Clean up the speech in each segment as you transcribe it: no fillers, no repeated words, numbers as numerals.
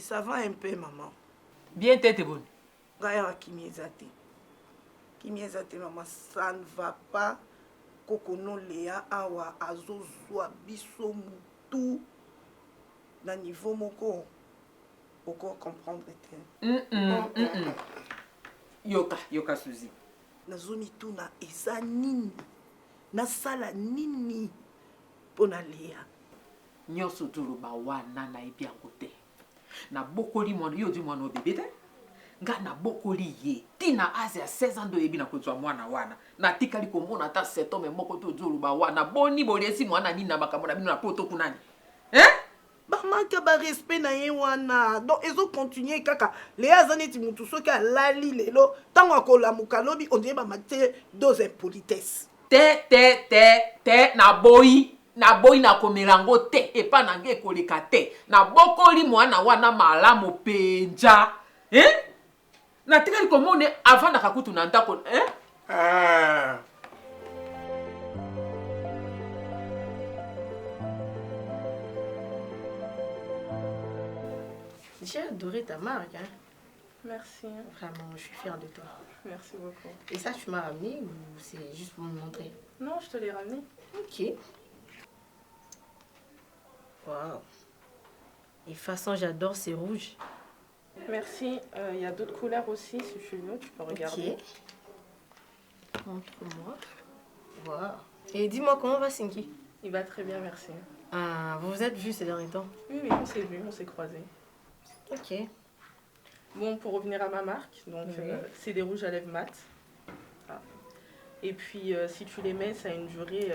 ça va un peu, maman. Bien tête bonne. Gaya Kimiezate. Kimiezate, maman, ça ne va pas. Kokono Léa awa azozwa biso mutu na niveau moko. Oko comprendre te. Yoka Suzy. Nazoni tuna eza nini. Nasala nini. Pona Léa. Nyoso tuluba wana na ebi yango te. Na bokoli mwana yo di mwana bébé te. Nga na bokoli ye. Tina aze a 16 ans do ebi na kozwa mwana wana. Na tikali komona ata 7 ans me moko to tuluba wana. Boni bolesi mwana nini na makambo na bino na poto kunani. Bamaka ba respect na ye wana. Donc ezo continuer kaka. Léa zaneti mutu soki alali lelo tango akolamuka lobi on dirait ba mate dos impolitesse. Te na boyi. Na boyi na komelango te epa na nge koleka te na bokoli mwana wana malamu penja na tikali komone avant na kakutu na ndako J'ai adoré ta marque, hein. Merci. Vraiment, je suis fière de toi. Merci beaucoup. Et ça, tu m'as ramené ou c'est juste pour me montrer? Non, je te l'ai ramené. Ok. Waouh. Et façon, j'adore ces rouges. Merci. Il y a d'autres couleurs aussi, si tu veux, tu peux regarder. Ok. Montre-moi. Waouh. Et dis-moi, comment va Sinky? Il va très bien, merci. Ah, vous vous êtes vus ces derniers temps? Oui, on s'est vus, on s'est croisés. Ok. Bon, pour revenir à ma marque, donc Oui. c'est des rouges à lèvres mat. Ah. Et puis, si tu les mets, ça a une durée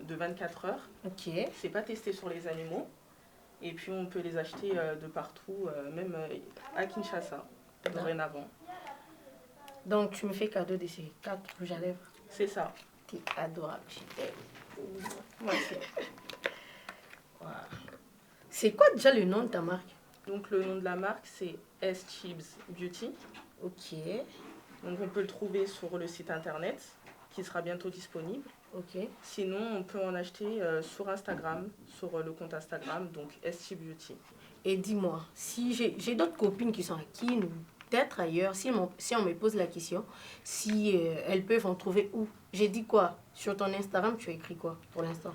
de 24 heures. Ok. C'est pas testé sur les animaux. Et puis, on peut les acheter de partout, même à Kinshasa, dorénavant. Donc, tu me fais cadeau de ces 4 rouges à lèvres? C'est ça. T'es adorable, je t'aime. Merci. Wow. C'est quoi déjà le nom de ta marque? Donc, le nom de la marque, c'est S-Chibs Beauty. Ok. Donc, on peut le trouver sur le site internet, qui sera bientôt disponible. Ok. Sinon, on peut en acheter sur Instagram, sur le compte Instagram, donc ST Beauty. Et dis-moi, si j'ai d'autres copines qui sont à Kin ou peut-être ailleurs, si on me pose la question, si elles peuvent en trouver où? J'ai dit quoi? Sur ton Instagram, tu as écrit quoi pour l'instant?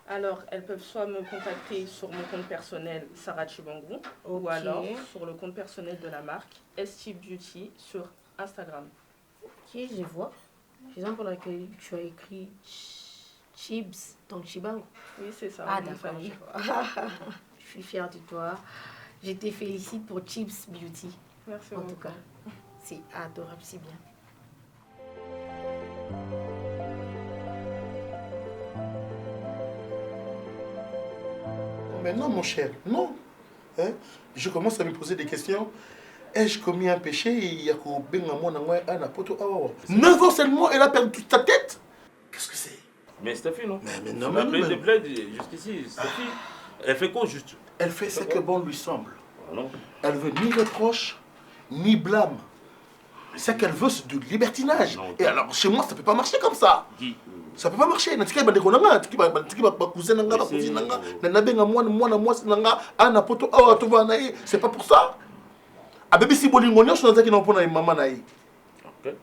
Alors, elles peuvent soit me contacter sur mon compte personnel, Sarah Chibangu, ou alors sur le compte personnel de la marque, ST Beauty, sur Instagram. Ok, je vois. Raison pour laquelle tu as écrit Chibs, donc Chibangu. Oui, c'est ça. Ah, d'accord. Je suis fière de toi. Je te félicite pour Chibs Beauty. Merci en beaucoup. tout cas. C'est adorable, c'est bien. Mais non, mon cher, non. Hein? Je commence à me poser des questions. Ai-je commis un péché? 9 ans seulement, elle a perdu toute ta tête? Qu'est-ce que c'est? Mais Stéphie, non? Mais non, mais mais de plaide jusqu'ici. Stéphie, elle fait quoi juste? Elle fait ce que bon lui semble. Ah non. Elle veut ni reproche, ni blâme. Ce qu'elle veut, c'est du libertinage. Non, et alors, chez moi, ça ne peut pas marcher comme ça. Guy, Ça peut pas marcher. Natika bandeko nanga, natika ba cousin nanga, ba cousine nanga, na nabenga mwana mwasi nanga, ana poto awa to va nae, c'est pas pour ça. A bébé si bolingo nyonso nazaki na pona maman nae.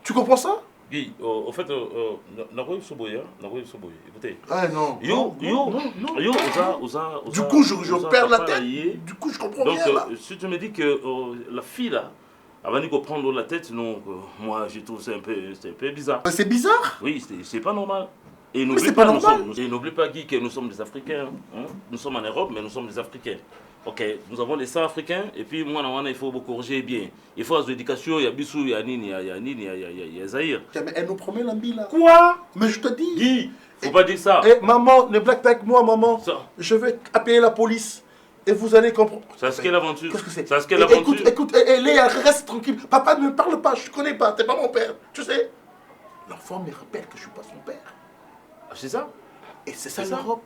Tu comprends ça? Guy, au fait, Naroy Soboya, écoutez. Ah non. Du coup, je perds la tête. Du coup, je comprends bien. Donc, si tu me dis que la fille là, avant de prendre la tête, non, moi je trouve c'est un peu bizarre. C'est bizarre? Oui, c'est pas normal. Et n'oublie pas, Guy, que nous sommes des Africains. Hein? Nous sommes en Europe, mais nous sommes des Africains. Ok, nous avons les sangs africains, et puis moi, il faut corriger bien. Il faut avoir l'éducation, il y a Bissou, il y a Nini, il y a Zahir. Mais elle nous promet l'ambi là. Quoi? Mais je te dis. Guy, faut pas dire ça. Eh, maman, ne blague pas avec moi, maman. Ça. Je vais appeler la police. Et vous allez comprendre. C'est ce qu'est l'aventure. Qu'est-ce que c'est? C'est ce qu'est l'aventure. Écoute, Léa, reste tranquille. Papa ne me parle pas, je ne connais pas, t'es pas mon père. Tu sais? L'enfant me rappelle que je ne suis pas son père. C'est ça? Et c'est ça l'Europe.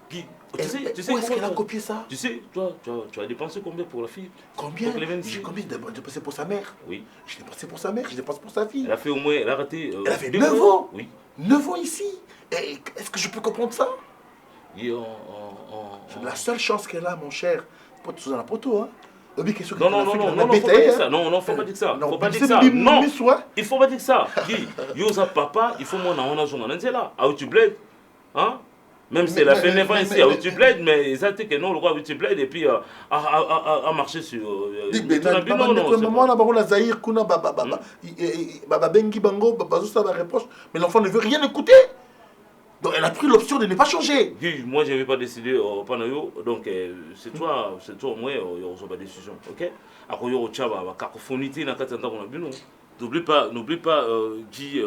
Guy, tu sais où est-ce qu'elle a copié ça? Tu sais, toi, tu as dépensé combien pour la fille? Combien? J'ai combien dépensé pour sa mère? Oui. J'ai dépensé pour sa mère, j'ai dépensé pour sa fille. Elle a fait au moins, elle a raté. Elle a fait 9 ans. Oui. 9 ans ici. Est-ce que je peux comprendre ça? Et La seule chance qu'elle a, mon cher, pas de sous la poteau, hein. Non, non, non, non, non, faut pas dire ça. Non, non, faut pas dire ça. Faut pas dire ça. Non, il faut pas dire ça. Dis, Yosa papa, il faut moi on a son là. Ah, tu bled, hein? Même si elle a fait 9 ans ici, à tu bled, mais ça c'est que non, le roi tu bled et puis à marcher sur. Non, non, moi, on a Zahir, Kuna, Baba Bengi Bango, Baba Zoussa va reproche, mais l'enfant ne veut rien écouter. Donc elle a pris l'option de ne pas changer. Moi je n'avais pas décidé pendant yo, donc c'est toi moi il y aura pas décision, ok? Après il y aura chaba cacophonie na katanda qu'on a vu non. N'oublie pas Guy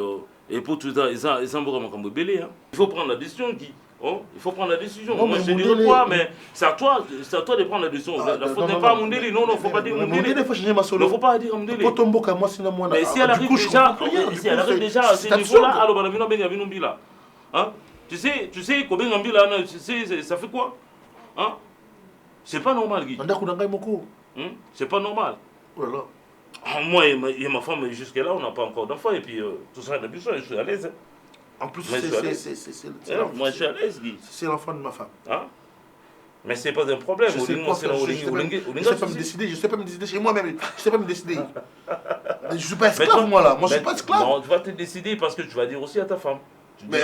et pour tout ça ils ont vraiment comme belé hein. Il faut prendre la décision Guy. Oh, il faut prendre la décision. Non, moi je dirais quoi mais c'est à toi de prendre la décision. La faute n'est pas à Mondeli. Non, faut pas dire Mondeli. Il faut changer ma solo. Il faut pas dire Mondeli. Pour tomber moi sinon moi. Mais si elle arrive déjà à ce niveau-là, alors on a vu non bien. Hein? Tu sais, combien de là, tu sais, ça fait quoi? Hein? C'est pas normal, Guy. C'est pas normal. Oh là là. Moi et ma femme, jusque-là, on n'a pas encore d'enfant. Et puis, tout ça, je suis à l'aise. En plus, moi, je suis à l'aise, Guy. C'est l'enfant de ma femme. Hein? Mais c'est pas un problème. Je sais pas me décider. Je sais pas me décider chez moi-même. Je sais pas me décider. Je suis pas esclave, moi, là. Moi, je suis pas esclave. Non, tu vas te décider parce que tu vas dire aussi à ta femme. Mais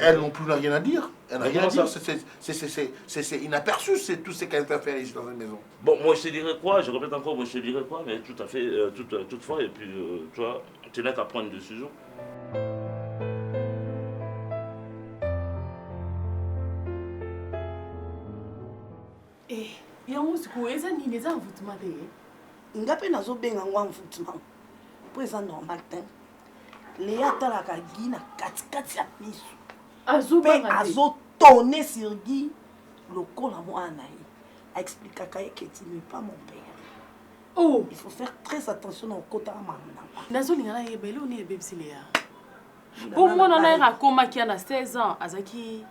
elle non plus n'a rien à dire. Elle n'a rien à dire. C'est inaperçu, c'est tout ce qu'elle peut faire ici dans une maison. Bon, moi je te dirais quoi, je répète encore, moi je te dirais quoi, mais tout à fait, toutefois, et puis tu vois, tu n'as qu'à prendre une décision. Eh, yango siko eza nini eza envoûtement te? Nga pe nazobenga ngo envoûtement. Po eza normal te. Léa talaka Guy na katikati ya miso. Mpe azotone sur Guy lokola mwana ye. Aexplikaka ye que tu n'es pas mon père. Oh, il faut faire très attention na okota mama. Nazolinga na yeba ele oni ebebisi Léa. Pour moi na era akomaki na 16 ans azaki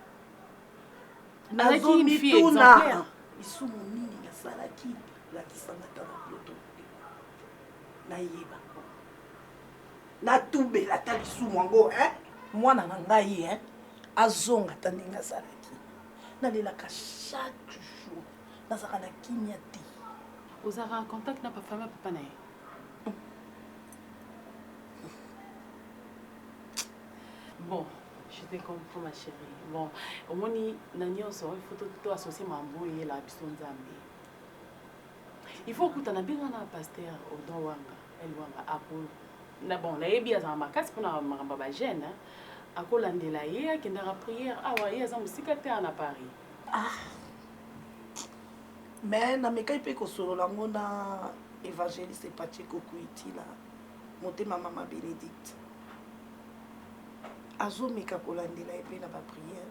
une fille exemplaire. Isumu nini nasalaki lakisanga ta na ploto. Na yeba. Natubela ta lisumu yango mwana na ngai azonga ta ndenge azalaki nalelaka chaque jour nazalaka na kimia te. Ozaka en contact na papa na ye? Bon, je te comprends ma chérie. Bon, au moins na nyonso il faut to associer mambo et la biso nzambe. Il faut kutana binga na pasteur Odon Wanga, El Wanga apo. Na bon, na yebi azama makasi pona maramba ba jeune, akolandela ye akendaka prière awa ye aza musika te na Paris. Mais na mekai pe kosolola ngo na évangéliste Pacheco Kuitila motema mama Bénédicte. Azomeka kolandela ye pe na ba prière.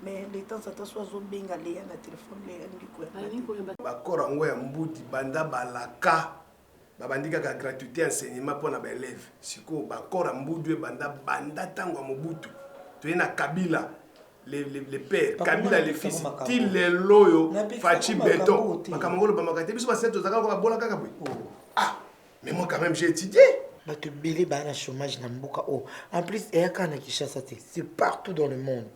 Mais les temps à temps soit zobenga Léa na téléphone Léa ndiko. Bakora ngo ya mbuti banda balaka. Babandika ka gratuité enseignement pour na élèves. Siko bakora mbudu banda tango mobutu. Tu es na Kabila les pères, Kabila les fils, til les loyo, Fachi Beton. Makamangolo bamakate biso baseto zaka ko bola kaka boy. Ah, mais moi quand même j'ai étudié. Bato belé ba na chômage na mboka oh. En plus et kana Kinshasa c'est partout dans le monde.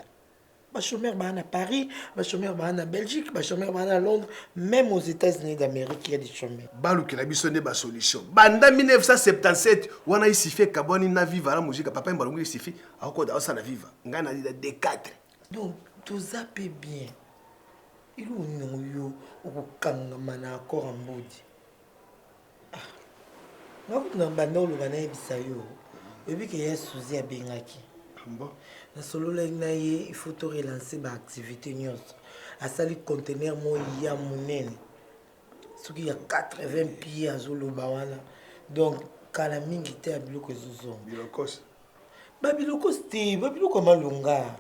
Les chômeurs sont à Paris, les chômeurs sont en Belgique, les chômeurs sont à Londres, même aux États-Unis d'Amérique, il y a des chômeurs. Balou qui a besoin de la solution. Banda 1977, on a ici fait Kaboni na viva la musique, papa mbalongo ici fait, encore dans ça na viva. Ngana dit des 4. Donc tout ça peut bien. Il ou non yo au kanga mana encore en body. Moi na banda lo bana bisayo. Et puis qu'il y a souci à bengaki. Bon. Na solo la naie, il faut te relancer ma activité nyos. À ça les conteneurs moi il y a monene. Ce qui y a 80 pieds à zolo bawana. Donc kala mingi te abiloko zozo. Bilokos. Babilokos te, babiloko malunga.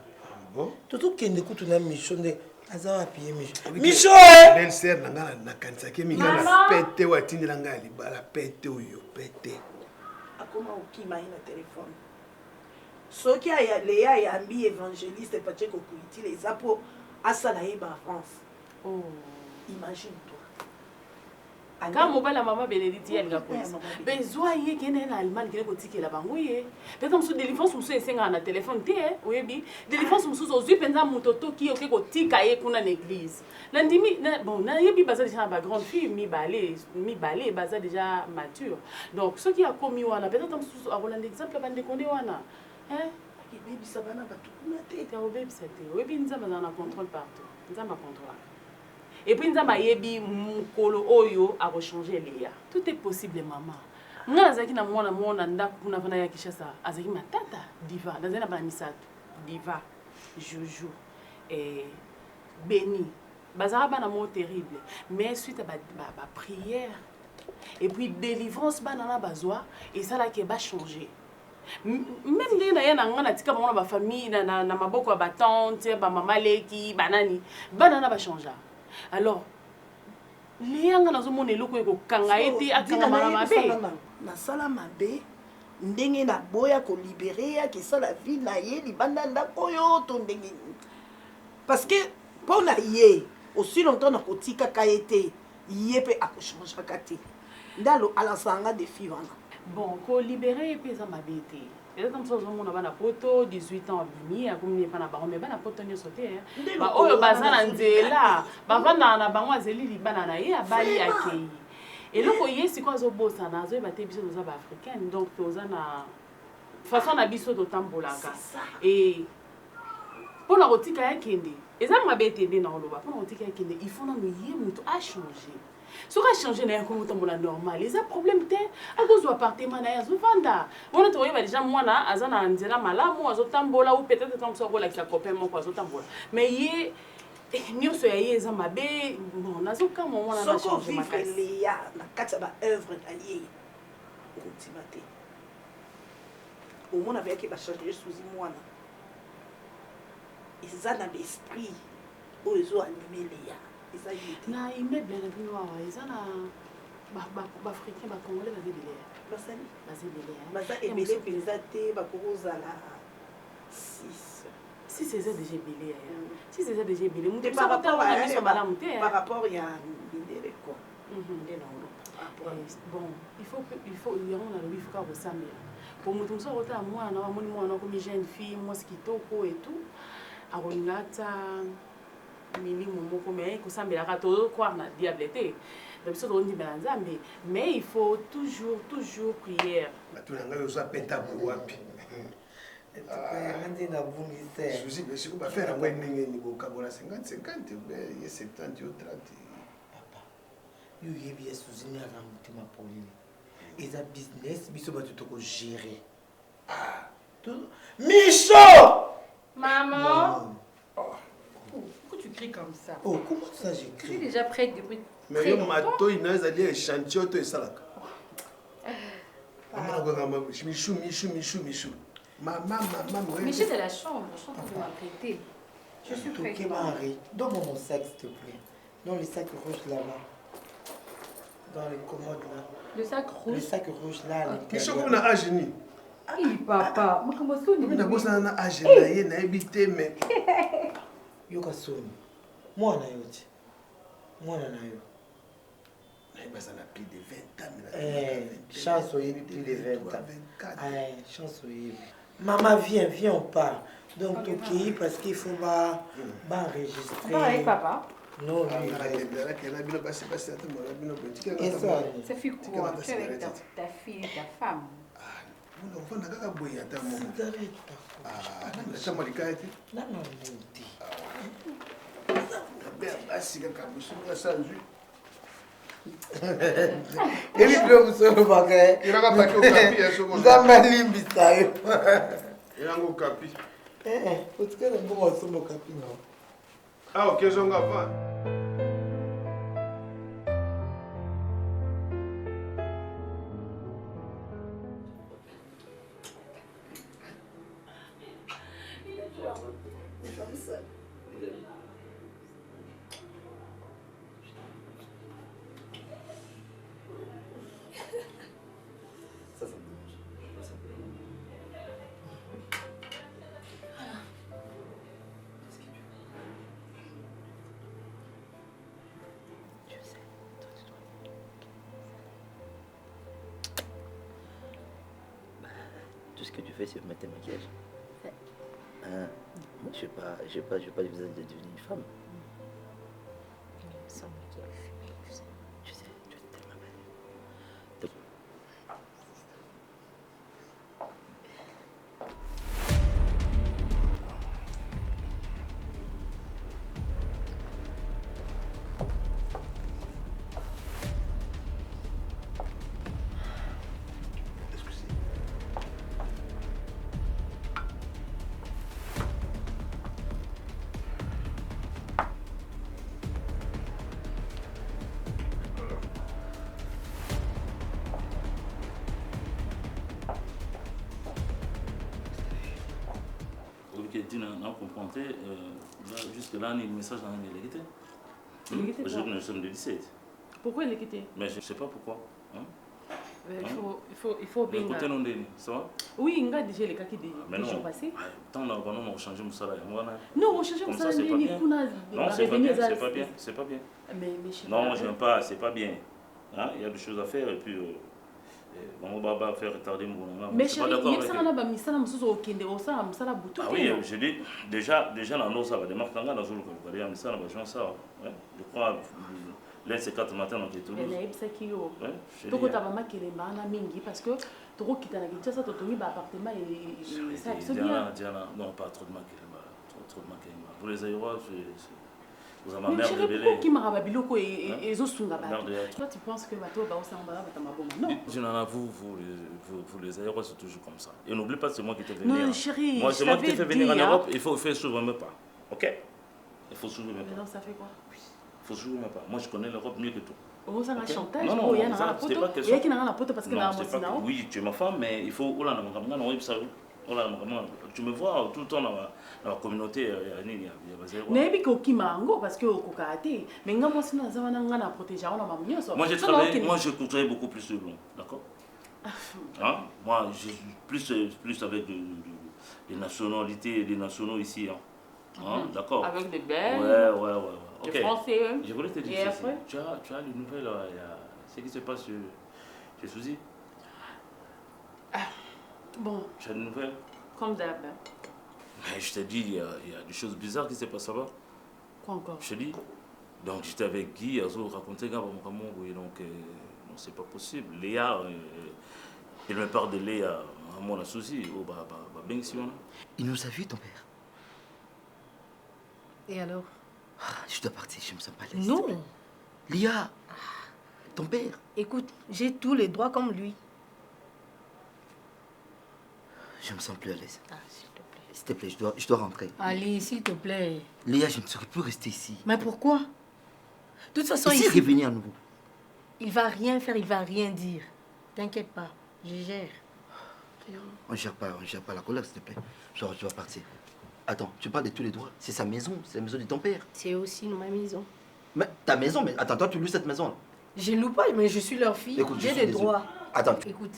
Bon. Toto kende kutu na mission de azawa pied mission. Mission Ben ser nanga na kanisa ke minga na pete watini langa libala pete oyo pete. Akoma okima ina téléphone. Soki ya Léa yambi évangéliste Pacheco Kuitila les apo asala yeba en France. Oh, imagine-toi. Quand mobile la maman Bénédicte elle a police. Besoin y est en Allemagne qui est côté la banque oui. Peut-être que délivrance muso esenga na téléphone te oui bi. Délivrance muso ozui penza mototo qui oke côté kaye kuna l'église. Nandimi bon na yebi baza déjà ba grande fille mi balé baza déjà mature. Donc ce qui a commis wana peut-être muso a Roland exemple bande konde wana. Hein? Baby sabana batukuna te. Ka obebi sate. Oui bi nzamba na contrôle partout. Nzamba contrôle. Et puis, nous avons oyo a rechanger Léa. Tout est possible, maman. Nous avons ma tata, Diva. Nous avons Diva, Joujou, Béni. Bazara un mot terrible. Mais suite à la prière, et puis délivrance, banana bazoa, et ça là qui va changer. Même les gens ma famille, na maboko ba tante, ba mama leki, banani, banana va changer. Alors, les gens qui ont été kangayeti akangama mabe na sala mabe ndenge na boya ko libérer ki sala vie na ye libanda ndako yo to ndenge parce que pour na ye aussi longtemps na kotika kayete ye pe akochanger kati ndalo ala sanga de filles bon ko libérer pe za mabete. Et comme ça, on a un poto, 18 ans, bimi, a commis pas na baron, mais pas na poto ni sauté. Bah, oh, bazana nzela, bah, vanda na bango azeli li banana ye a bali akei. Et là, koye si quoi zo bossa na zo ba te biso zo ba africaine, donc toza na façon na biso to tambolaka. Et pour la rotika ya kende, eza mabete de na oloba, pour la rotika ya kende, il faut na ye muto a changer. Ce qui a changé, c'est que nous normal. Les problèmes, à cause de l'appartement, on a déjà moi, azana nzela malamu, azotambola ou peut-être comme ça, avec la copain, moi, azotambola. Mais il nous sommes allés à Mabé, on a aucun moment à changer. Ma casse. Léa, na kataba œuvre alliée. Au moins, avec qui va changer sous moi. Ils ont l'esprit où ils ont animé Léa. Na immeuble na bino awa eza na ba africain ba congolais ba zebele basali bazebele baza ebele penza te ba kozala 6 eza déjà belé 6 eza déjà belé mutu par rapport à biso malamu te par rapport ya mindele ko bon il faut yango na lobi faut ka kosambela pour mutu mosusu akotala mwana wamoni mwana komi jeune fille mwasi kitoko et tout akolingata minimum moko mais kosambelaka croire na diable te donc biso tondimela nzambe mais il faut toujours prière bato na ngai oza peta wapi nde nabungise susi besiko bafere yango ndenge nini bokabola 50-50 ye 70 yo 30 papa yo yebi ye suzini aka motema polini eza business biso bato tokogere micho maman. Tu cries comme ça. Oh, comment ça j'écris? Je suis déjà prête depuis mais yo mato inazali échantillon to esalaka michou maman Michou de la chambre je suis en train de m'apprêter. Je suis prête. Marie, donne-moi mon sac s'il te plaît. Dans le sac rouge là-bas. Dans le commode là. Le sac rouge? Le sac rouge là. michou comme na âge ni oui papa makambo soni na bosa na âge na ye na ebité mais yoka soni mwana yote mwana na yo na plus de 20 ans chance oyebi plus de 20 ans chance oyebi maman viens on part donc tokei parce qu'il faut enregistrer papa non ça fait quoi tu es avec ta fille ta femme on kaka boye ata basi kaka mosuka sanzwi elibilo mosolobaka nzambe alimbisa yo eyango okapi otikala mbongo osomba okapi nao awa kezonga pa ce que tu fais, c'est mettre un maquillage. Hein? Je n'ai pas le visage de devenir une femme. Sans maquillage. Je sais, tu es tellement belle. Jusque-là, il y a un message dans la vérité. Aujourd'hui, nous sommes le 17. Pourquoi il est quitté? Mais je ne sais pas pourquoi. Hein? Il faut bien. Écoutez, ça va? Oui, il y a déjà les cas qui sont passés. Tant qu'on a changé mon salaire. Non, on change mon salaire. Non, c'est pas bien. C'est pas bien. C'est pas bien. Non, je n'aime pas. C'est pas bien. Il y a des choses à faire et puis. On va faire retarder mon moment. Mais chérie, il y a des choses ah oui, je dis, déjà dans nos ça va démarrer dans le je crois, l'un de ces 4 matins, on est tous. Parce que tu as Diana, non, pas trop de maquillage. Trop de maquillage. Pour les aéroports, vous avez ma mère révélée. Toi, tu penses que vous les aéroports, c'est toujours comme ça. Et n'oublie pas, c'est moi qui t'ai fait venir. Non, chérie, moi, c'est moi qui t'ai fait venir en Europe. Il faut suivre mes pas. Ok? Il faut suivre mes pas. Mais non, ça fait quoi? Il faut suivre mes pas. Moi, je connais l'Europe mieux que toi. Oh, ça okay? chantage. Non, c'est pas question. Oui, tu es ma femme, mais il faut. Tu me vois tout le temps dans la communauté. Moi, j'ai côtoyé beaucoup plus de long, d'accord? Hein? Moi, j'ai plus avec des nationalités, des nationaux ici. Hein? D'accord? Avec des Belges. Ouais. Des Français. Je voulais te dire ceci. Tu as les nouvelles, ce qui se passe chez Suzy? Bon. Tu as des nouvelles? Comme d'hab. Mais je t'ai dit, il y a des choses bizarres qui se passent là-bas. Quoi encore? Je t'ai dit. Donc j'étais avec Guy, Azo racontait donc non, c'est pas possible. Léa, il me parle de Léa, à mon associé, bien sûr. Il nous a vus, ton père. Et alors? Je dois partir, je me sens pas à l'aise. Non. Léa, ton père. Écoute, j'ai tous les droits comme lui. Je me sens plus à l'aise. S'il te plaît, je dois rentrer. Allez, s'il te plaît. Léa, je ne saurais plus rester ici. Mais pourquoi? De toute façon, ici, revenir à nouveau. Il va rien faire, il va rien dire. T'inquiète pas, je gère. On gère pas la colère, s'il te plaît. Tu vas partir. Attends, tu parles de tous les droits. C'est sa maison, c'est la maison de ton père. C'est aussi ma maison. Mais ta maison, mais attends, toi tu loues cette maison-là. Je loue pas, mais je suis leur fille. J'ai des droits. Attends. Écoute,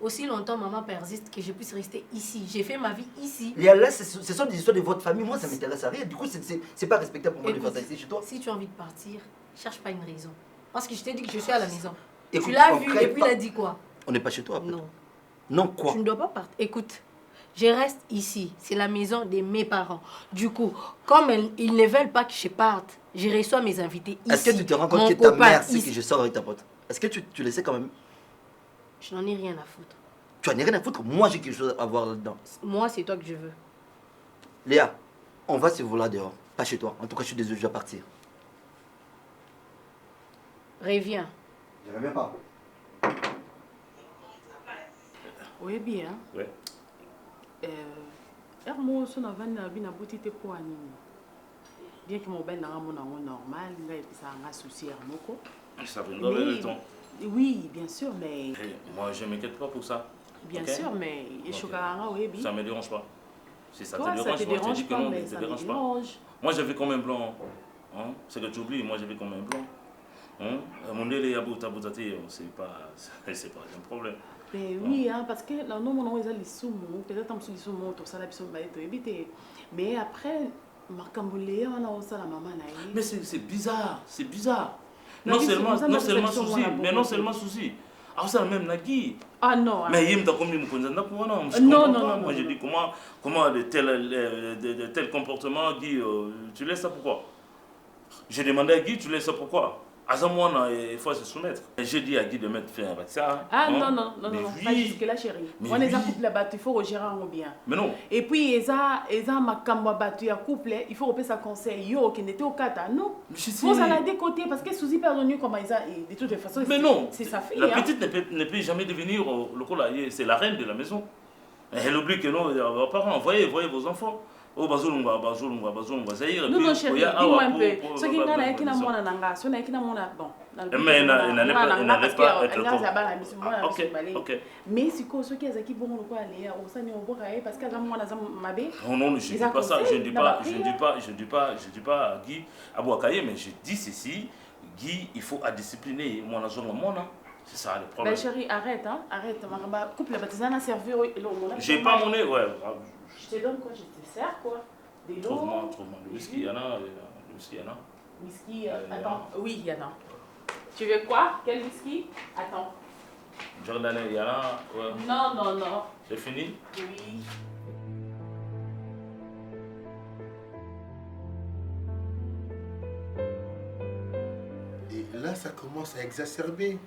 aussi longtemps maman persiste que je puisse rester ici. J'ai fait ma vie ici. Là, ce sont des histoires de votre famille. Moi, ça m'intéresse à rien. Du coup, c'est pas respectable pour moi de faire ça ici chez toi. Si tu as envie de partir, cherche pas une raison. Parce que je t'ai dit que je suis à la maison. Écoute, tu l'as vu et puis il a dit quoi? On n'est pas chez toi après. Non. Non, quoi? Tu ne dois pas partir. Écoute, je reste ici. C'est la maison de mes parents. Du coup, comme ils ne veulent pas que je parte, je reçois mes invités ici. Est-ce que tu te rends compte que ta mère sait que je sors avec ta pote? Est-ce que tu le sais quand même? Je n'en ai rien à foutre. Tu n'en as rien à foutre? Moi, j'ai quelque chose à voir là-dedans. Moi, c'est toi que je veux. Léa, on va se voir là dehors. Pas chez toi. En tout cas, je suis désolé, je dois partir. Reviens. Je reviens pas. Oui, bien. Ouais. Hermo, son avant na beauté te quoi ni. Bien que mon ben na normal, mais ça a un souci Hermoko. Ça prendra le temps. Oui, bien sûr, mais. Moi, je ne m'inquiète pas pour ça. Bien sûr, mais ça ne me dérange pas. Si ça te dérange, je te dis que non, ne te dérange pas. Moi, j'ai vu comme un blanc. Hein? C'est que tu oublies, moi, j'ai vu comme un blanc. Hein? Mon délai à bout, c'est pas un problème. Mais oui, hein, parce que là, nous, on a les sous, peut-être que les sous, tout ça, mais après, Marcambolé, on a aussi la maman. Mais c'est bizarre, c'est bizarre. Non seulement souci, mais non seulement souci. Ah, ça même Nagui. Ah non. Mais il me comme dit non. Moi, je dis comment de tels comportements, Guy, tu laisses ça pourquoi? J'ai demandé à Guy, tu laisses ça pourquoi? À ce moment-là, il faut se soumettre. J'ai dit à Guy de mettre fin avec ça. Ah non, pas jusque-là, chérie. On est en couple là-bas, il faut gérer bien. Mais non. Et puis, ils ont ma cambo battu à couple, il faut repérer sa conseil. Yo, qui n'était au kata, non. Il faut ça la décoter parce que Suzy pardonne comme ils ont de toute façon. Mais non. C'est sa fille. La petite ne peut jamais devenir le collier. C'est la reine de la maison. Elle oublie que non, vos parents, voyez vos enfants. Oh, bazulunga, Zaire. Non, chérie, dis-moi un peu. Ce qui est là, qui n'a mon ananga, ce n'est qui n'a mon bon. Mais elle n'arrête pas être ok. Mais si quoi, ce qui est qui bon le quoi aller au Sani au Borae parce qu'elle a mon azam mabé. Non, je dis pas ça, je dis pas à Guy Abouakaye, mais je dis ceci, Guy, il faut discipliner mon azam c'est ça le problème. Ben chérie, arrête, Maramba, coupe la baptisane à servir le j'ai pas mon nez, ouais. Je te donne quoi, je te sers quoi. Des l'eau. Trouve-moi. Le whisky, il y en a. Whisky, attends. Oui, il y en a. Tu veux quoi? Quel whisky? Attends. Jordan, il y en a. Ouais. Non. C'est fini? Oui. Et là, ça commence à exacerber.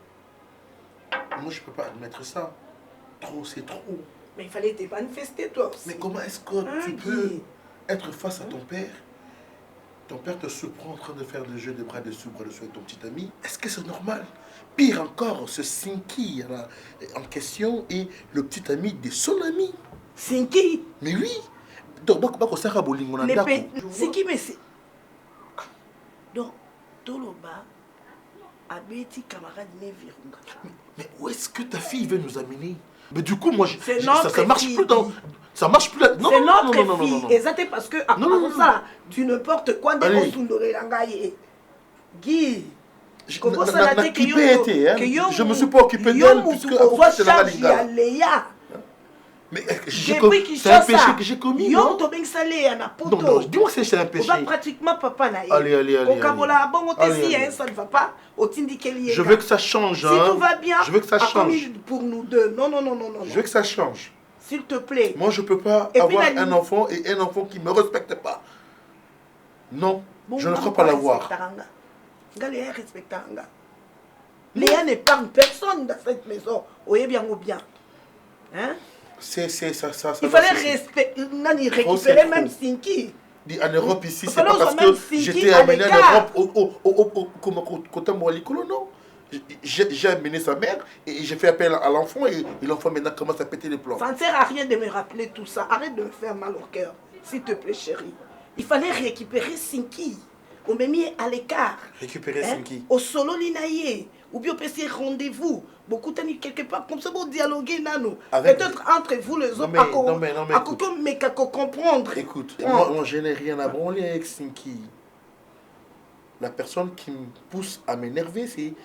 Moi, je peux pas admettre ça. Trop, c'est trop. Mais il fallait te manifester, toi aussi. Mais comment est-ce que tu peux être face à ton père? Ton père te surprend en train de faire le jeu des bras dessus, bras dessous avec ton petit ami. Est-ce que c'est normal? Pire encore, ce Sinki en question est le petit ami de son ami. Sinki? Mais oui. Donc, Sinki, mais c'est... Donc, Toloba, Abeti, camarade, Nevirunga. Mais où est-ce que ta fille veut nous amener? Mais du coup, moi, ça marche plus dans... Ça marche plus là. Non, c'est notre fille. Et ça, c'est parce que, après ça, tu ne portes quoi de Sundore Guy, comment ça l'a été que je me suis pas occupé d'elle puisque c'est la Léa. Mais c'est un péché que j'ai commis, non? Non, dis-moi que c'est un péché. On va pratiquement papa naïe. Allez. Ça ne va pas. Je veux que ça change. Si tout va bien, je veux que ça change. Pour nous deux. Non. Je veux que ça change. S'il te plaît. Moi, je ne peux pas avoir un enfant et un enfant qui ne me respecte pas. Non, je ne crois pas l'avoir. Léa respecte Anga. Léa n'épargne personne dans cette maison. Oyez bien ou bien. Hein? Ça. Il fallait récupérer même Sinki. En Europe ici, c'est pas parce que j'étais amené en Europe au côté Moalikolo, non. J'ai amené sa mère et j'ai fait appel à l'enfant et l'enfant maintenant commence à péter les plombs. Ça ne sert à rien de me rappeler tout ça. Arrête de me faire mal au cœur, s'il te plaît, chérie. Il fallait récupérer Sinki. On m'a mis à l'écart. Récupérer Sinki. Au solo linaye. Ou bien on peut essayer rendez-vous. Beaucoup de quelque part comme ça pour dialoguer nano. Peut-être entre vous les autres mais qu'à comprendre. Écoute, moi je n'ai rien à branler avec Sinki. La personne qui me pousse à m'énerver, c'est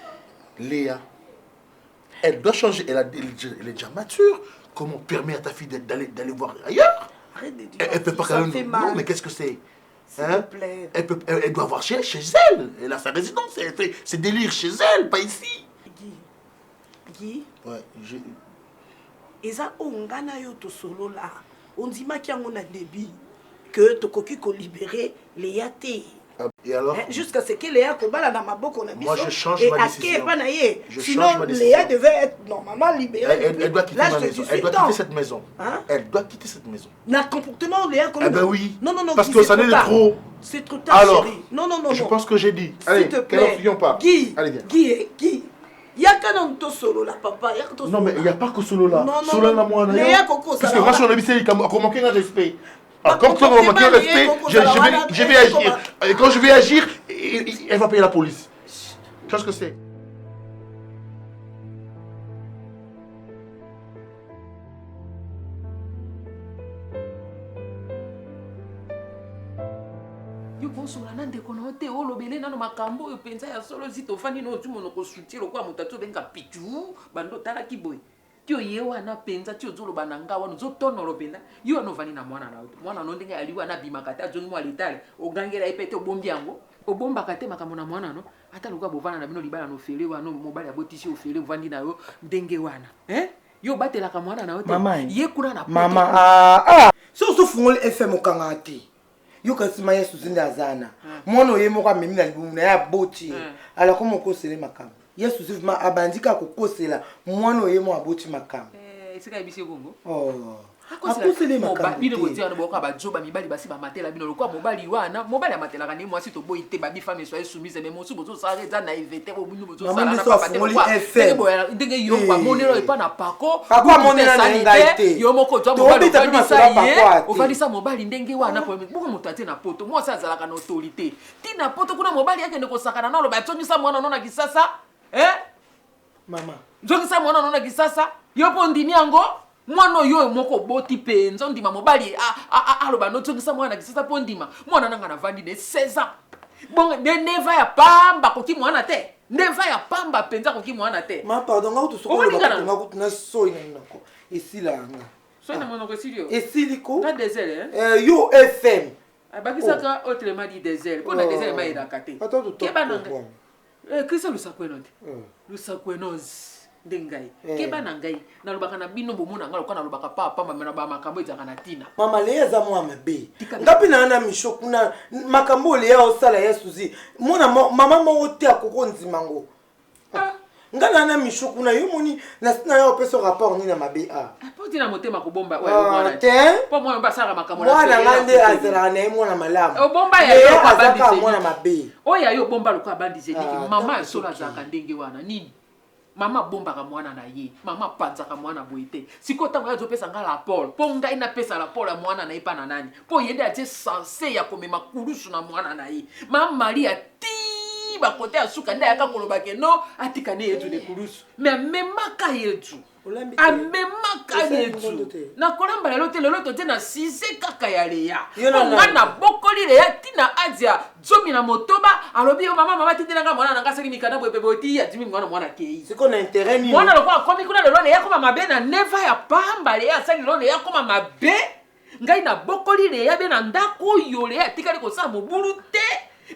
Léa. Elle doit changer. Elle est déjà mature. Comment permet à ta fille d'aller voir ailleurs? Arrête de dire. Elle peut pas quand même. Non, mais qu'est-ce que c'est? S'il te plaît. Elle doit voir chez elle. Elle a sa résidence. Elle fait ses délires chez elle, pas ici. Guy. Ouais, Eza ongana yo to solo là. On dit ma qui a débit que to koki ko libérer Léa té. Et alors? Jusqu'à ce que Léa Kobala dans ma boque on a mis. Moi je change ma décision. Sinon Léa devait être normalement libérée. Elle doit quitter ma maison. Elle doit quitter cette maison. Elle doit quitter cette maison. Le comportement Léa comme. Eh ben oui. Non. Parce que ça n'est trop. C'est trop tard, alors, chérie. Non. Je pense que j'ai dit. Allez, qu'elle pas. Guy. Allez, viens. Guy. Il y a qu'un autre solo là, papa. Non, mais il n'y a pas que solo là. Solo là, moi, Léa Coco, ça. Parce que moi, je suis habitué à manquer de respect. Quand on va manquer de respect, je vais agir. Et quand je vais agir, elle va payer la police. Tu vois ce que c'est? yokosolana ndeko na te olobele nano makambo oyo penza ya solo zi tofandi no otumono kosutie lokola moto ati obenga pitu bando otalaki boye ti oye wana penza ti ozoloba na nga wana ozotonolo mpenza yo wana ovandi na mwana na yo mwana no ndenge yali wana abimaka te azongi mwa letale ogangela ye mpe te obombi yango obombaka te makambo na mwana no ata lokola bovana na bino libala no fele wana mobali abotisi ofele ovandi na yo ndenge wana yo batelaka mwana na yo te ye kuna na mama so osofungoli fm okanga te yo kasi ma yesu zinde azana mwana oye moko amemi na libumu na ye aboti alako mokosele makambo yesu zivima abandika kokosela mwana oye mo aboti makambo esika yebisi bongo akosele makambo bino kotia no boka bajoba mibali basi bamatela bino lokwa mobali wana mobali amatelaka ni mwasi to boyi te babi femme soit soumise mais mosu bozo sare za naivete bo bino bozo sala na papa te kwa ndenge yo kwa monelo epa na pako kwa monelo na ngaite yo moko to mobali ofalisa ye ofalisa mobali ndenge wana po boko moto ate na poto mwasi azalaka na autorité ti na poto kuna mobali yake ndeko sakana na lo batongisa mwana nona kisasa mama njongisa mwana nona kisasa yo po ndimi yango mwana yo moko boti penzo ndima mobali aloba notongisa mwana kisasa po ndima mwana nanga na vandi de 16 ans bon neva ya pamba koki mwana te neva ya pamba penza koki mwana te ma pardon nga utu soko nga kutu na soy na nako esila nga soy na monoko silio esiliko na désert yo fm abakisaka autrement dit désert po na désert ma ida kate keba nanga Christian Lusakwenote Lusakwenoz ndengai keba na ngai nalobaka na bino bomona ngalo kana lobaka papa mama na ba makambo ezaka na tina mama leza mwa mabe ngapi na na mishoku na makambo le ya osala yesu zi mona mama mo te akoko nzimango ngana na mishoku na yo moni na sina yo peso rapport ni na mabe po tina motema ko bomba wa mwana te po mwana basaka makambo na mwana ngande azela na mwana malamu o bomba ya yo kwa bandi mwana mabe oya yo bomba lokwa bandi zeniki mama sola zaka ndenge wana nini mama bombaka mwana na ye mama panzaka mwana boye te siko tango azopesa nga rapport po ngai napesa rapport ya mwana na ye pa na nani po yende atie sanse ya komema kulusu na mwana na ye mama Maria ti bakote ya suka nde ayaka kolobake no atika ne yetu de kulusu me amemaka yetu amemaka yetu na kolamba lelo te lelo tote na size kaka ya leya nga na bokoli leya tina azia zomi na motoba alobi yo mama titinanga mwana nanga sali mikanda boye boti ya timi mwana kei siko na intérêt ni mwana lokwa komi kuna lelo leya koma mabe na neva ya pamba leya sali lelo leya koma mabe ngai na bokoli leya be na ndako yo leya tikali kosala mobulu te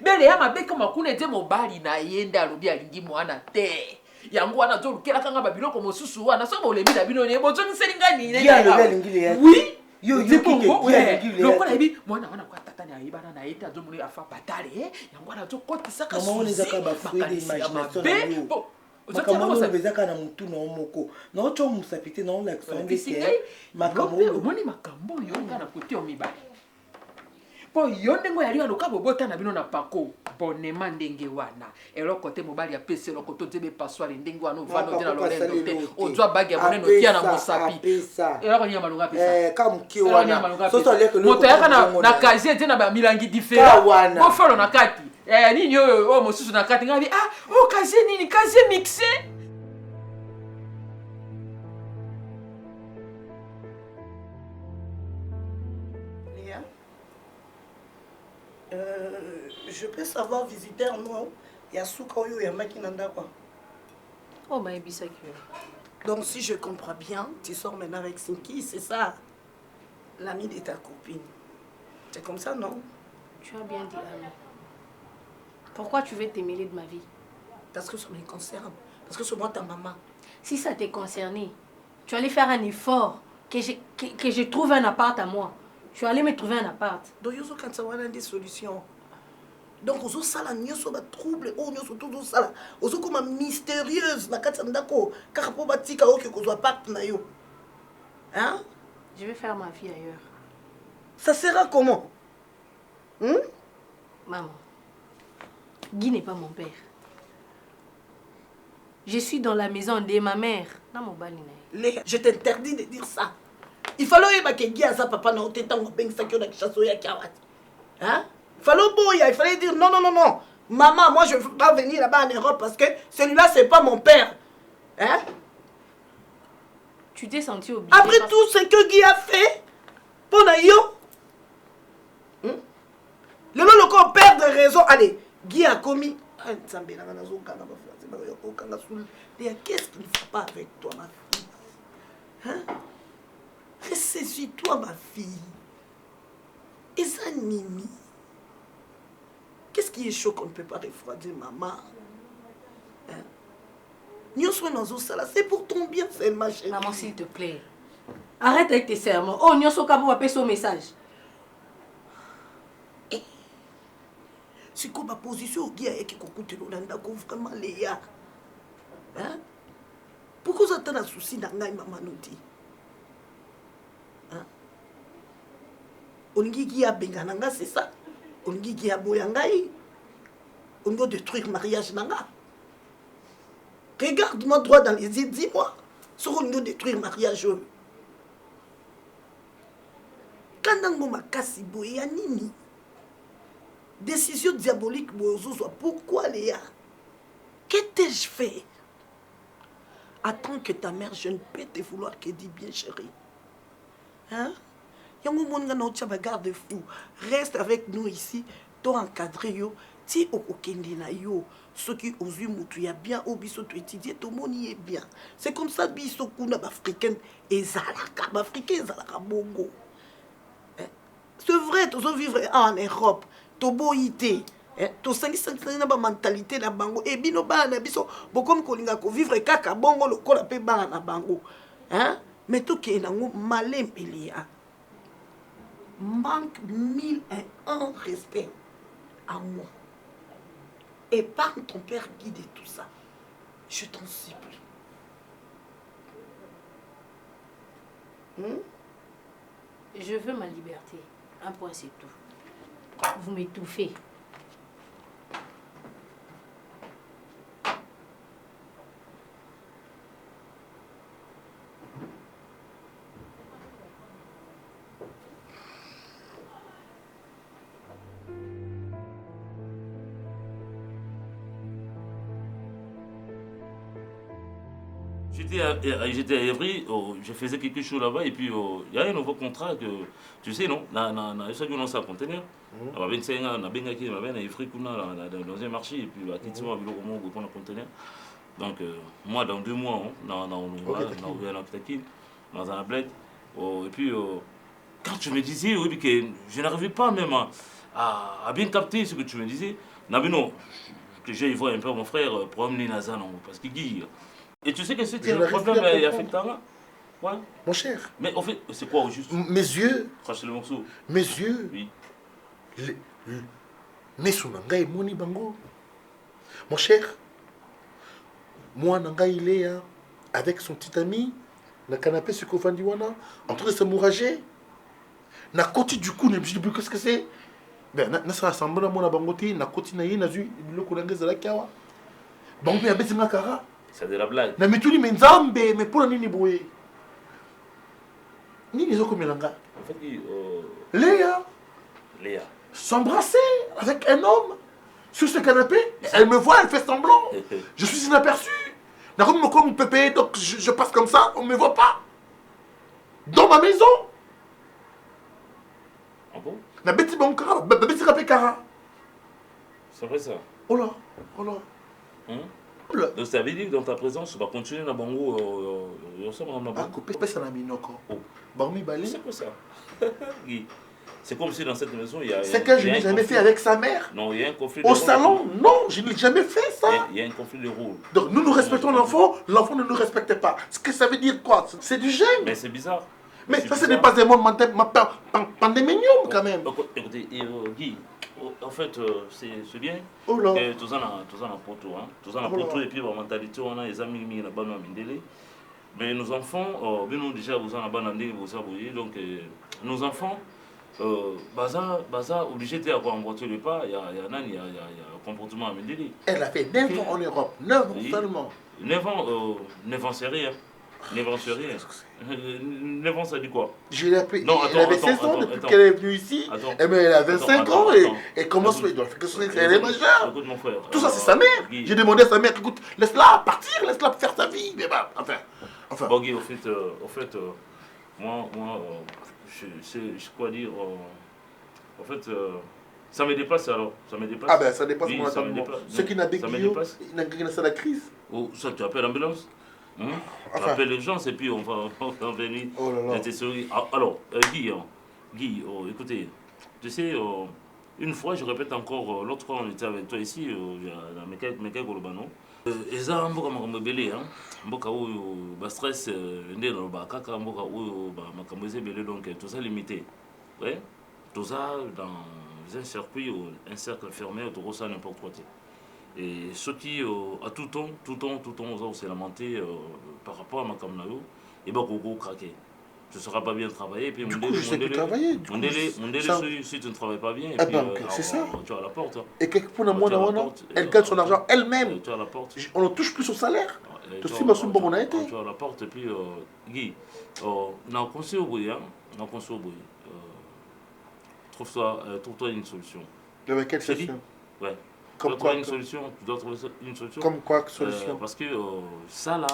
be leya mabe koma kuna ete mobali na yende alobi alingi mwana te yango wana zo lukela kanga babiloko mosusu wana so bolemi na bino ne bozo nselinga ni ne ya le lingili ya oui yo kike ya lingili loko na bi mwana wana kwa tata na yibana na yeta zo muli afa patale yango wana zo kotisa ka susi mama zaka ba fruit d'imagination na yo makambo bezaka na mutu na omoko na ocho musapite na on l'accent de makambo moni makambo yo ngana kotio mibali po yo ndengo yali aloka bobota na bino na pako bonema ndenge wana eloko te mobali ya pese eloko to tebe passoire ndenge wana ovano te na lolendo te ozwa bagi ya moneno tia na mosapi eloko ni ya malunga pesa kam ki wana so to leke moto yaka na kazie te na ba milangi différent bo folo na kati nini yo mosusu na kati ngali kazie nini kazie mixé. Je peux savoir visiteur non Yasuka oyo yamaki nanda quoi. Oh ma ebisaki. Donc si je comprends bien, tu sors maintenant avec Sinki, c'est ça l'ami de ta copine. C'est comme ça non? Tu as bien dit ami. Pourquoi tu veux te mêler de ma vie? Parce que ça me concerne. Parce que c'est moi ta maman. Si ça t'est concerné, tu allais faire un effort que je trouve un appart à moi. Tu allais me trouver un appart. Donc il y a des solutions. Donc aux ça la nyoso ba trouble oh nyoso tout ça là aux comme mystérieuse na kati ndako car po batika o ke kozwa appart na yo. Hein? Je vais faire ma vie ailleurs. Ça sera comment? Maman, Guy n'est pas mon père. Je suis dans la maison de ma mère. Je t'interdis de dire ça. Il fallait que Guy a sa papa na otetango bengsa kyo na kishaso ya kiawati. Hein? Il fallait dire non. Maman, moi je ne veux pas venir là-bas en Europe parce que celui-là c'est pas mon père. Hein? Tu t'es senti obligé. Après tout ce que Guy a fait, pour Nayo, le corps perd de raison. Allez, Guy a commis. Qu'est-ce qu'il ne fait pas avec toi, ma fille? Hein? Ressaisis-toi, ma fille. Et ça, Nimi. Qu'est-ce qui est chaud qu'on ne peut pas refroidir, maman? Hein? C'est pour ton bien seulement, chérie. Maman, s'il te plaît. Arrête avec tes serments. Oh, Nyonso Kabo a fait son message. C'est comme ma position qui est vraiment Léa. Hein? Pourquoi vous avez un souci dans la maman nous dit? Hein? On dit qu'il y a Bengananga, c'est ça? On dit qu'il y a Boyangaï. On doit détruire le mariage nanga. Regarde-moi droit dans les yeux, dis-moi. Si on doit détruire le mariage. Quand on m'a cassé, Boyanini. Décision diabolique, pourquoi Léa? Que t'ai-je fait? Attends que ta mère, je ne peux te vouloir que dis bien, chérie. Hein? Garde-fou. Reste avec nous ici, toi encadré yo. Si au Kendina yo, ceux qui osent moutuya bien, au biso tu étudier, tout le monde y est bien. C'est comme ça, biso kuna africaine et zalaka, africain zalaka bongo. C'est vrai, tous vivre en Europe. Toboïté, to sangi na ba mentalité na bango et bino ba na biso bokom kolinga ko vivre kaka bongo lokola pe ba na bango, hein? Mais tout qui est na malem Elia manque 1001 respect à moi. Épargne ton père Guy de tout ça, je t'en supplie. Je veux ma liberté, un point c'est tout. Vous m'étouffez. J'étais à Évry, je faisais quelque chose là-bas et puis il y a un nouveau contrat que tu sais non, je sais que nous ça conteneur. On a 25 ans, on a bien gagné, on a bien Évry dans un marché et puis à Kitimo avec le roman pour le conteneur. Donc moi dans 2 mois on a ouvert un petit dans un bled et puis quand tu me disais oui que je n'arrivais pas même à bien capter ce que tu me disais. Non, que j'ai voir un peu mon frère promener Nazan parce qu'il dit. Et tu sais que c'était un problème affectant. Ouais. Mon cher. Mais en fait, c'est quoi au juste? Mes yeux. Crache le morceau. Mes yeux. Oui. Nesunanga et Moni Bango. Mon cher. Moi, Nanga, il est avec son petit ami, le canapé sur Kovandiwana, en train de se mourager. Na côté du coup, je me dis, qu'est-ce que c'est? Ben, na sa assemblée à mon Bangoti, na côté na yi, na zu, le Koulangé Zalakiawa. Bango, il y a Bessinga Kara. C'est de la blague. Na metuli mais nzambe mais pour nini boye. Nini zo komelanga. En fait, Léa s'embrasser avec un homme sur ce canapé. Elle me voit, elle fait semblant. Je suis inaperçu. Comme Pépé, donc je passe comme ça, on ne me voit pas. Dans ma maison. Ah bon? Na beti bankara, beti rapekara. C'est vrai ça. Oh là. Donc ça veut dire que dans ta présence, tu vas continuer dans Bango. C'est quoi ça? C'est comme si dans cette maison, il y a. C'est que je n'ai jamais fait avec sa mère. Non, il y a un conflit de rôle. Au salon, non, je n'ai jamais fait ça. Il y a un conflit de rôle. Donc nous respectons l'enfant, l'enfant ne nous respecte pas. Ce que ça veut dire quoi? C'est du gêne. Mais c'est bizarre. Mais ça, ce n'est pas un mot pandéminium quand même. Écoutez, Guy, en fait, c'est bien. Oh là. Tous en a poteau, hein. Tous en a poteau et puis la mentalité, on a les amis qui ont bandé. Mais nos enfants, nous déjà vous en avez bandé, vous savez, donc nos enfants, Baza obligé d'avoir en voiture de pas, il y a un comportement à Mendeli. Elle a fait 9 ans en Europe, 9 ans seulement. 9 ans c'est rien. 9 ans c'est rien. 9 ans ça dit quoi? Je l'ai appelé. Elle avait 16 ans depuis qu'elle est venue ici. Elle a 25 ans et commence. Elle est majeure. Écoute mon frère. Tout ça c'est sa mère. J'ai demandé à sa mère, écoute, laisse-la partir, laisse-la faire sa vie. Mais bah, enfin. Bon, Guy, au fait, moi, je quoi dire. En fait, ça me dépasse alors. Ça me dépasse. Ah ben ça dépasse mon entendement. Ce qui n'a pas la crise. Oh, ça tu appelles l'ambulance? Tu appelles l'urgence et puis on va venir. Oh là là. Alors, Guy, écoutez, tu sais, Une fois, je répète encore, l'autre fois on était avec toi ici, dans Mekay Golobano. Eza mboka makambo belé hein. Mboka où ba stress ndé dans ba kaka mboka où ba makambo belé donc tout ça limité. Ouais. Tout ça dans un circuit ou un cercle fermé autour ça n'importe quoi. Et ce qui à tout temps on s'est lamenté par rapport à makambo nayo et ba gogo craquer. Tu ne seras pas bien travaillé. Et puis, du coup, je sais plus travailler. Si tu ne travailles pas bien, et ah puis, c'est ça. Tu as la porte. Et quelquefois, elle gagne son argent elle-même. Tu as la porte. On ne touche plus son salaire. Tu as la porte. Et puis, Guy, on a conseillé au bruit. Trouve-toi une solution. Avec quelle solution? Ouais. Comme quoi une solution? Tu dois trouver une solution. Comme quoi solution? Parce que ça, là,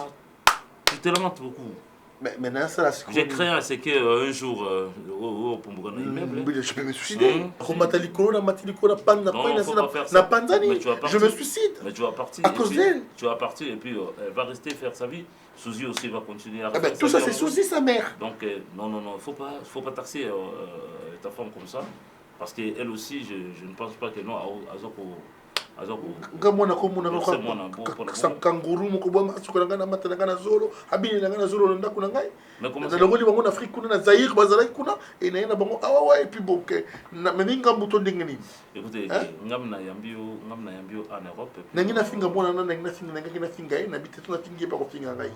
tu te lamentes beaucoup. Mais maintenant, ça, j'ai créé un un jour, je peux me suicider. Je me suicide. Mais tu vas partir. À cause d'elle. Tu vas partir et puis elle va rester faire sa vie. Suzy aussi va continuer à faire tout ça, c'est Suzy, sa mère. Donc, non, faut pas taxer ta femme comme ça. Parce qu'elle aussi, je ne pense pas que non, kangourou moko bwa suka na ngana mata na ngana zolo abini na ngana zolo ndako na ngai na longoli bango na Afrique kuna na Zaïre bazalaki kuna et na bango awa et puis boke na meninga mbuto ndenge nini. Écoutez, ngamna yambio en Europe na ngina finga mwana na ngina finga na ngina finga na bitetu na finga pa ko finga ngai.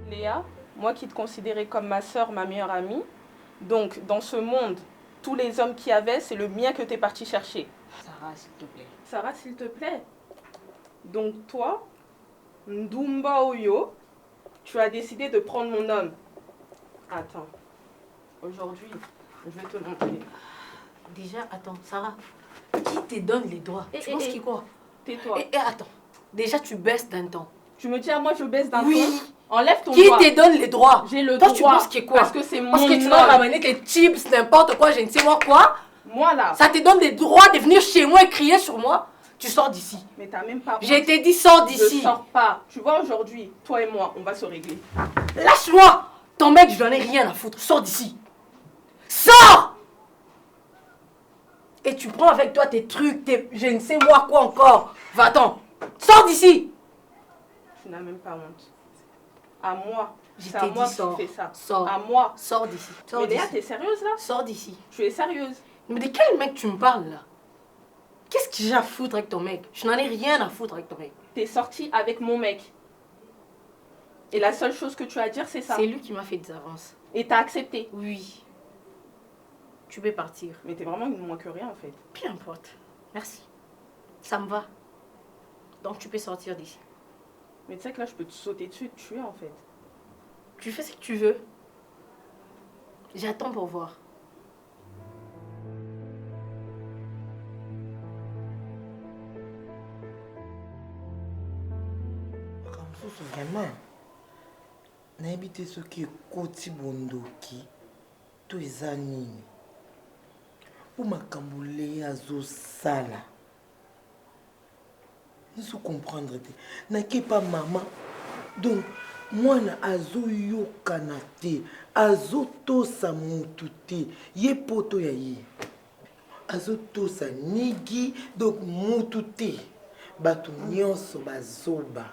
Léa, moi qui te considérais comme ma sœur, ma meilleure amie, donc dans ce monde, tous les hommes qu'il y avait, c'est le mien que tu es parti chercher. Sarah, s'il te plaît. Sarah, s'il te plaît. Donc toi, Ndumba Oyo, tu as décidé de prendre mon homme. Attends. Aujourd'hui, je vais te montrer. Déjà, attends, Sarah, qui te donne les droits? Tu penses qui quoi? Tais-toi. Et attends, déjà tu baisses d'un temps. Tu me dis à moi je baisse d'un oui. ton? Enlève ton qui doigt. Qui te donne les droits? J'ai le droit. Toi, tu penses que quoi? Parce que c'est mon Parce que tu vas ramener tes chips, n'importe quoi, je ne sais moi quoi. Moi là. Ça te donne des droits de venir chez moi et crier sur moi. Tu sors d'ici. Mais t'as même pas... Je t'ai dit sors d'ici. Je sors pas. Tu vois aujourd'hui, toi et moi, on va se régler. Lâche-moi. Ton mec, je n'en ai rien à foutre. Sors d'ici. Sors. Et tu prends avec toi tes trucs, je ne sais moi quoi encore. Va-t'en. Sors d'ici. Tu n'as même pas honte. À moi. Je t'ai dit sors. Fais ça. Sors. À moi. Sors d'ici. Mais Léa, t'es sérieuse là? Sors d'ici. Tu es sérieuse? Mais de quel mec tu me parles là? Qu'est-ce que j'ai à foutre avec ton mec? Je n'en ai rien à foutre avec ton mec. T'es sortie avec mon mec. Et la seule chose que tu as à dire, c'est ça. C'est lui qui m'a fait des avances. Et t'as accepté? Oui. Tu peux partir. Mais t'es vraiment une moins que rien en fait. Peu importe. Merci. Ça me va. Donc tu peux sortir d'ici. Mais tu sais que là, je peux te sauter dessus et te tuer en fait. Tu fais ce que tu veux. J'attends pour voir. Vraiment, n'habitez ce qui est côté bondoki, tout les années. Pour ma camboulé à zo sala. Il faut comprendre. N'a pas maman. Donc, moi, na azo yo kanate, azo to sa mutute, ye poto ya ye. Azo to sa nigi, donc mutute. Batu nyonso bazoba.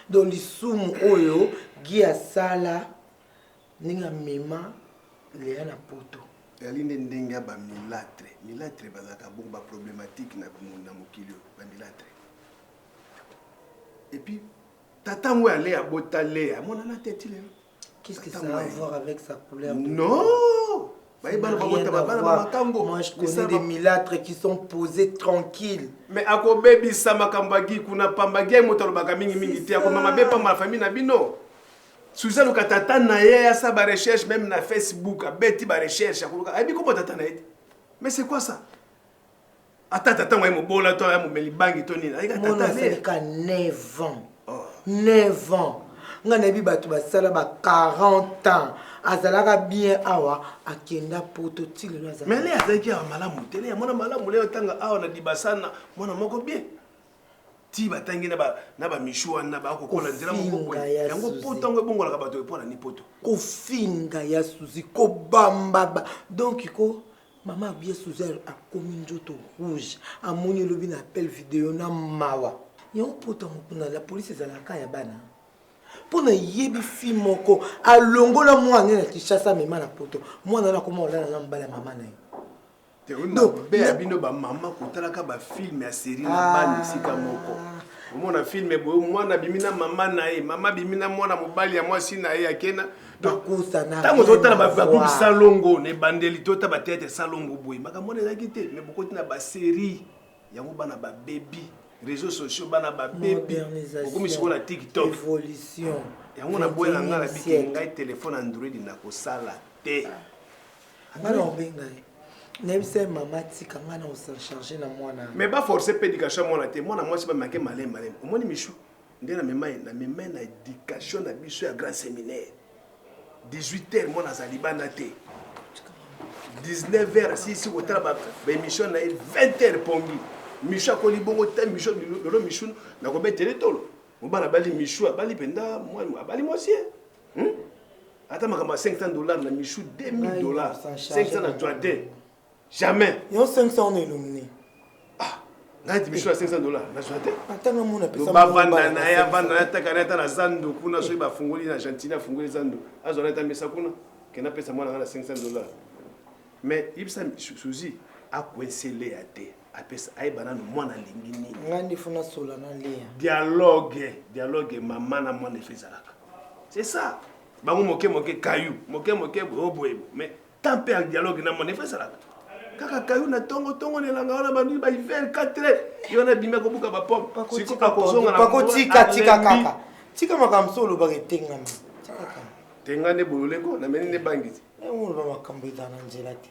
Dans l'isumu oyo gi asala ninga mema Léa na poto yalinde ndenga ba milatre bazaka beaucoup ba problématique na mokilio ba milatre et puis tata moi aller à bota Léa mon na tête là qu'est-ce que ça a à voir avec sa couleur? Non. Moi, je connais des milâtres qui sont posés tranquilles. Mais à quoi baby sama kambagi kuna pambagi moto lobaka mingi mingi te akoma mabe pa ma famille na bino. Suzanne katata na ya sa ba recherche même na Facebook, abeti ba recherche akuluka. Abi ko tata na ete. Mais c'est quoi ça? Ata tata moi mo bola to ya mo melibangi to nina. Ika tata ne ka 9 ans. 9 ans. Ngana bi batu ba sala ba 40 ans. Azalaka bien awa akenda poto tile na azala. Mais les azaki ya malamu tele ya mona malamu leo tanga awa na dibasana mona moko bien. ti batangi na ba mishu wana ba kokola nzela moko boye yango poto ngo ebongolaka bato epona ni poto kofinga ya suzi kobamba donc ko mama bien suzi akomi nzoto rouge amoni elobi na appel vidéo na mawa yango poto mokuna la police ezalaka ya bana mpona yebi fi moko alongola mwana na Kinshasa mema na poto mwana na koma olala na mbala mama na ye donc be abino ba mama kotalaka ba film ya série na bana sika moko omona film boyo mwana bimina mama na ye mama bimina mwana mobali ya mwasi na ye akena tango totala bakubi salongo ne bandeli tota batete salongo boye makambo ezalaki te mais bokoti na ba série yango bana ba baby réseaux sociaux bana ba baby okomi sikola TikTok évolution yango na boye na nga na biki ngai téléphone Android na kosala te ngana obenga nebise mama tika ngana osa charger na mwana mais ba forcer pédication mwana te mwana mwasi ba manke malem omoni michu ndena mema na éducation na biso ya grand séminaire 18h mwana zalibana te 19h si kotala ba émission na 20h pongi michu akoli bongo te michu lolo michu na ko betele tolo mobana bali michu abali penda mwana abali mwasi ata makamba $500 na michu $2000 500 na jointe jamais yo 500 on illuminé ngai michu ya $500 na jointe atanga mona pesa bavanda na ya vanda na takaneta na zando kuna so bafungoli na Argentine afungoli zando azona ta mesa kuna kena pesa mwana na $500 mais ibsa suzi akwensele ya te apesa aibana no mwana lingini ngandi funa sola na lia dialogue mama na mwana efezalaka c'est ça bango moke kayu moke boye mais tant peu en dialogue na mwana efezalaka kaka kayu na tongo nelanga wana bandu ba hiver 4 yona bimia ko buka ba pom siko ka kozonga na tika kaka tika makamsolo ba ketenga tika tenga ne bololeko na meni ne bangiti ngo ba makambo idana njela te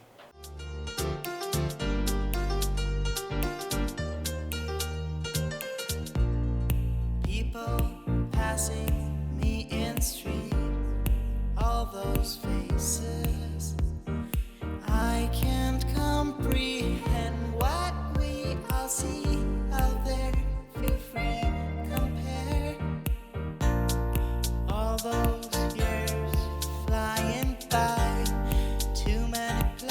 people passing me in street all those faces